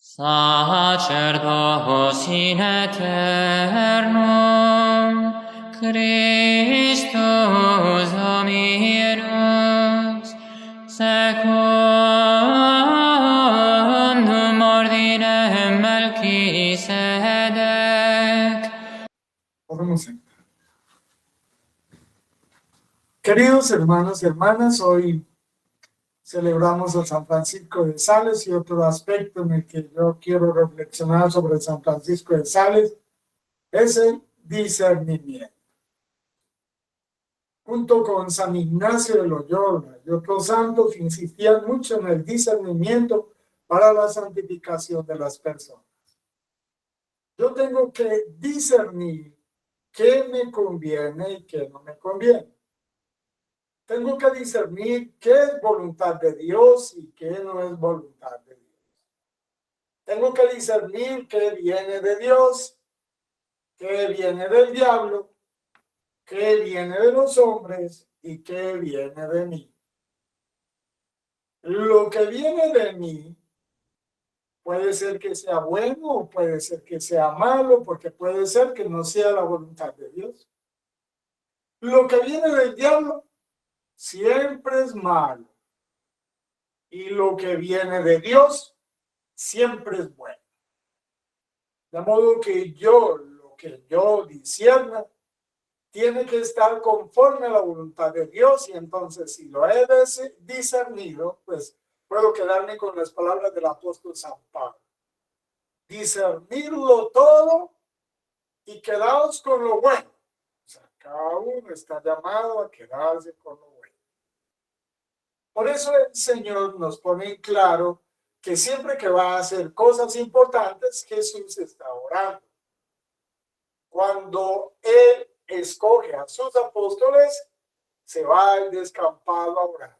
Sacerdos in aeternum, Christus Dominus, secundum ordinem Melquisedec. Podemos entrar. Queridos hermanos y hermanas, hoy celebramos a San Francisco de Sales y otro aspecto en el que yo quiero reflexionar sobre San Francisco de Sales es el discernimiento. Junto con San Ignacio de Loyola y otros santos insistían mucho en el discernimiento para la santificación de las personas. Yo tengo que discernir qué me conviene y qué no me conviene. Tengo que discernir qué es voluntad de Dios y qué no es voluntad de Dios. Tengo que discernir qué viene de Dios, qué viene del diablo, qué viene de los hombres y qué viene de mí. Lo que viene de mí puede ser que sea bueno o puede ser que sea malo, porque puede ser que no sea la voluntad de Dios. Lo que viene del diablo siempre es malo. Y lo que viene de Dios siempre es bueno. De modo que lo que yo discierna, tiene que estar conforme a la voluntad de Dios, y entonces si lo he discernido, pues puedo quedarme con las palabras del apóstol San Pablo. Discernirlo todo y quedaos con lo bueno. O sea, cada uno está llamado a quedarse con lo bueno. Por eso el Señor nos pone en claro que siempre que va a hacer cosas importantes, Jesús está orando. Cuando Él escoge a sus apóstoles, se va al descampado a orar.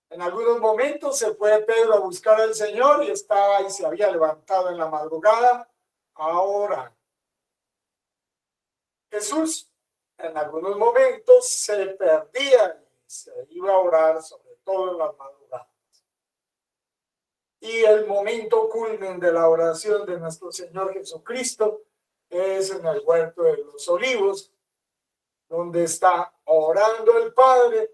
En algunos momentos se fue Pedro a buscar al Señor y se había levantado en la madrugada a orar. Jesús en algunos momentos se perdía y se iba a orar, sobre todo en las madrugadas. Y el momento culmen de la oración de nuestro Señor Jesucristo es en el huerto de los Olivos, donde está orando el Padre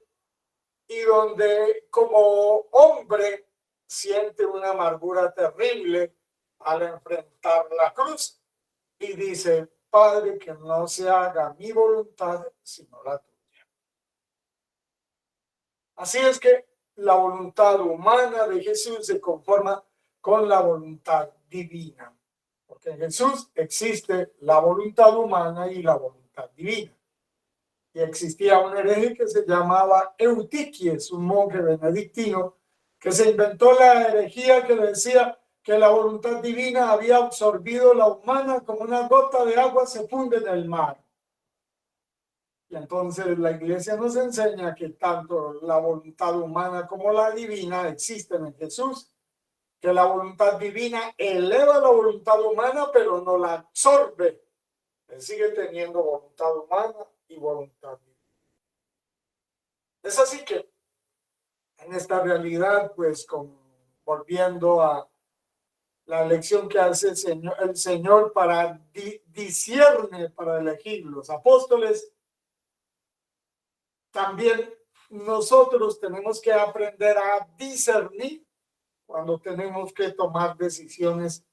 y donde como hombre siente una amargura terrible al enfrentar la cruz y dice: Padre, que no se haga mi voluntad sino la tuya. Así es que la voluntad humana de Jesús se conforma con la voluntad divina, porque en Jesús existe la voluntad humana y la voluntad divina. Y existía un hereje que se llamaba Eutiquies, un monje benedictino, que se inventó la herejía que decía que la voluntad divina había absorbido la humana como una gota de agua se funde en el mar. Y entonces la Iglesia nos enseña que tanto la voluntad humana como la divina existen en Jesús, que la voluntad divina eleva la voluntad humana, pero no la absorbe. Él sigue teniendo voluntad humana y voluntad divina. Es así que en esta realidad, pues volviendo a la elección que hace el Señor para discierne, para elegir los apóstoles, también nosotros tenemos que aprender a discernir cuando tenemos que tomar decisiones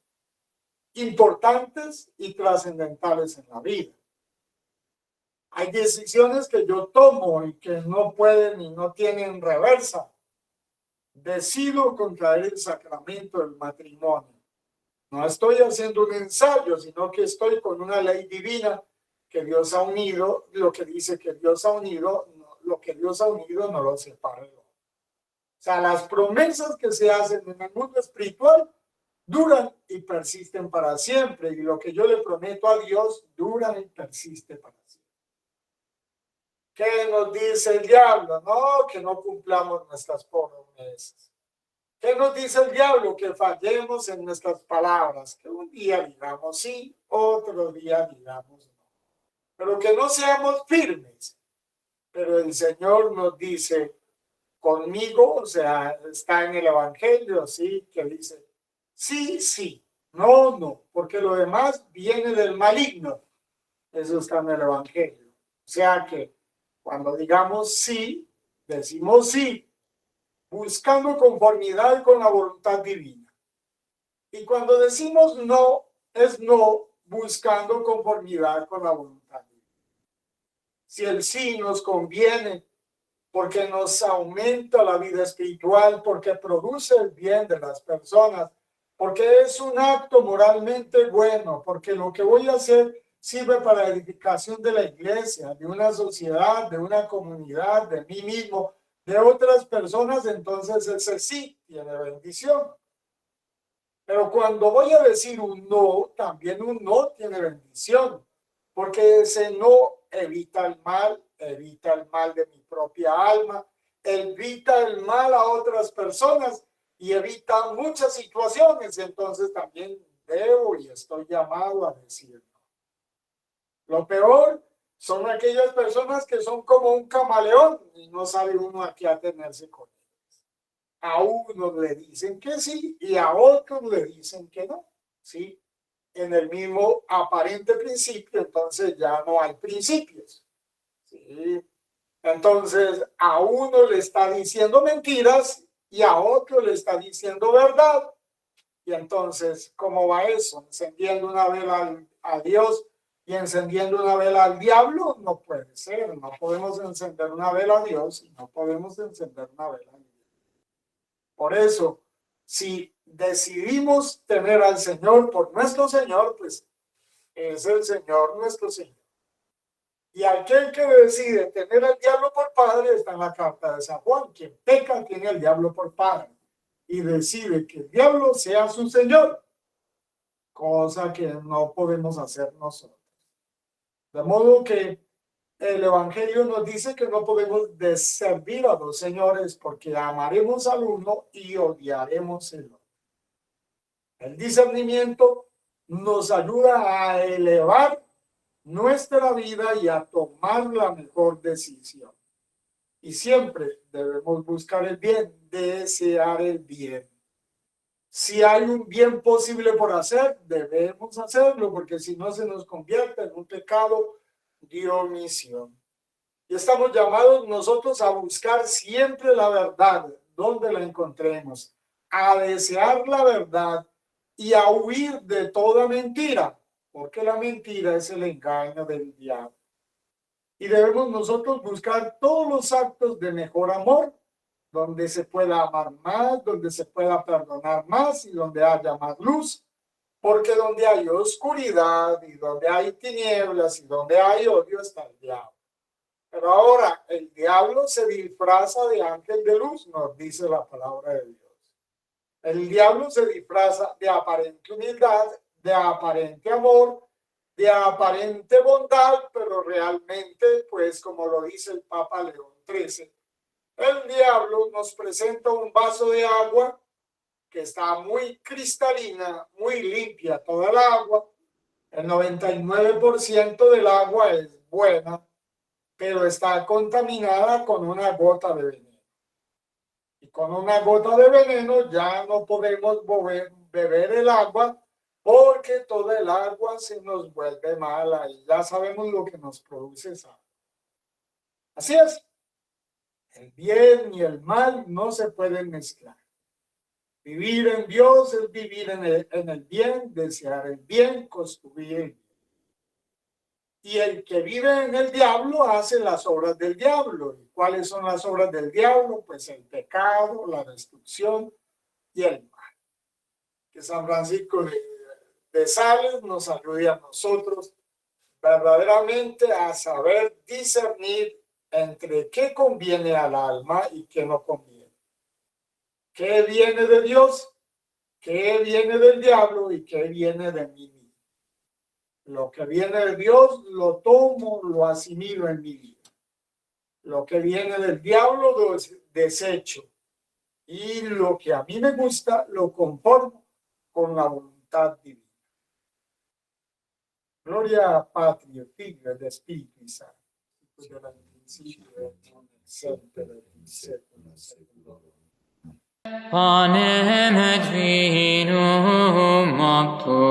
importantes y trascendentales en la vida. Hay decisiones que yo tomo y que no pueden y no tienen reversa. Decido contraer el sacramento del matrimonio. No estoy haciendo un ensayo, sino que estoy con una ley divina que Dios ha unido. Lo que dice que Dios ha unido, lo que Dios ha unido no lo separa. O sea, las promesas que se hacen en el mundo espiritual duran y persisten para siempre. Y lo que yo le prometo a Dios dura y persiste para siempre. ¿Qué nos dice el diablo? No, que no cumplamos nuestras promesas. ¿Qué nos dice el diablo? Que fallemos en nuestras palabras, que un día digamos sí, otro día digamos no. Pero que no seamos firmes. Pero el Señor nos dice: conmigo, o sea, está en el Evangelio, sí, que dice: Sí, sí. No, no. Porque lo demás viene del maligno. Eso está en el Evangelio. O sea que cuando digamos sí, decimos sí, buscando conformidad con la voluntad divina. Y cuando decimos no, es no buscando conformidad con la voluntad divina. Si el sí nos conviene, porque nos aumenta la vida espiritual, porque produce el bien de las personas, porque es un acto moralmente bueno, porque lo que voy a hacer sirve para la edificación de la iglesia, de una sociedad, de una comunidad, de mí mismo, de otras personas, entonces ese sí tiene bendición. Pero cuando voy a decir un no, también un no tiene bendición, porque ese no evita el mal de mi propia alma, evita el mal a otras personas y evita muchas situaciones. Entonces también debo y estoy llamado a decir no. Lo peor son aquellas personas que son como un camaleón y no sabe uno a qué atenerse con ellos. A unos le dicen que sí y a otros le dicen que no, ¿sí? En el mismo aparente principio, entonces ya no hay principios, ¿sí? Entonces a uno le está diciendo mentiras y a otro le está diciendo verdad. Y entonces, ¿cómo va eso? Encendiendo una vela a Dios y encendiendo una vela al diablo, no puede ser. No podemos encender una vela a Dios y no podemos encender una vela al diablo. Por eso, si decidimos tener al Señor por nuestro Señor, pues es el Señor nuestro Señor. Y aquel que decide tener al diablo por padre está en la carta de San Juan. Quien peca tiene al diablo por padre y decide que el diablo sea su Señor, cosa que no podemos hacer nosotros. De modo que el Evangelio nos dice que no podemos servir a dos señores porque amaremos al uno y odiaremos al otro. El discernimiento nos ayuda a elevar nuestra vida y a tomar la mejor decisión. Y siempre debemos buscar el bien, desear el bien. Si hay un bien posible por hacer, debemos hacerlo, porque si no se nos convierte en un pecado de omisión. Y estamos llamados nosotros a buscar siempre la verdad, donde la encontremos, a desear la verdad y a huir de toda mentira, porque la mentira es el engaño del diablo. Y debemos nosotros buscar todos los actos de mejor amor, donde se pueda amar más, donde se pueda perdonar más y donde haya más luz, porque donde hay oscuridad y donde hay tinieblas y donde hay odio está el diablo. Pero ahora el diablo se disfraza de ángel de luz, nos dice la palabra de Dios. El diablo se disfraza de aparente humildad, de aparente amor, de aparente bondad, pero realmente, pues como lo dice el Papa León XIII, el diablo nos presenta un vaso de agua que está muy cristalina, muy limpia toda el agua. El 99% del agua es buena, pero está contaminada con una gota de veneno. Y con una gota de veneno ya no podemos beber el agua porque toda el agua se nos vuelve mala y ya sabemos lo que nos produce esa. Así es. El bien y el mal no se pueden mezclar. Vivir en Dios es vivir en el bien, desear el bien, construir el bien. Y el que vive en el diablo hace las obras del diablo. ¿Y cuáles son las obras del diablo? Pues el pecado, la destrucción y el mal. Que San Francisco de Sales nos ayude a nosotros verdaderamente a saber discernir entre qué conviene al alma y qué no conviene. ¿Qué viene de Dios? ¿Qué viene del diablo? ¿Y qué viene de mí mismo? Lo que viene de Dios lo tomo, lo asimilo en mi vida. Lo que viene del diablo lo desecho. Y lo que a mí me gusta lo conformo con la voluntad divina. Gloria a Patria, Figlio ed Spiritu Santo. Panem et vino Dominum obtuo.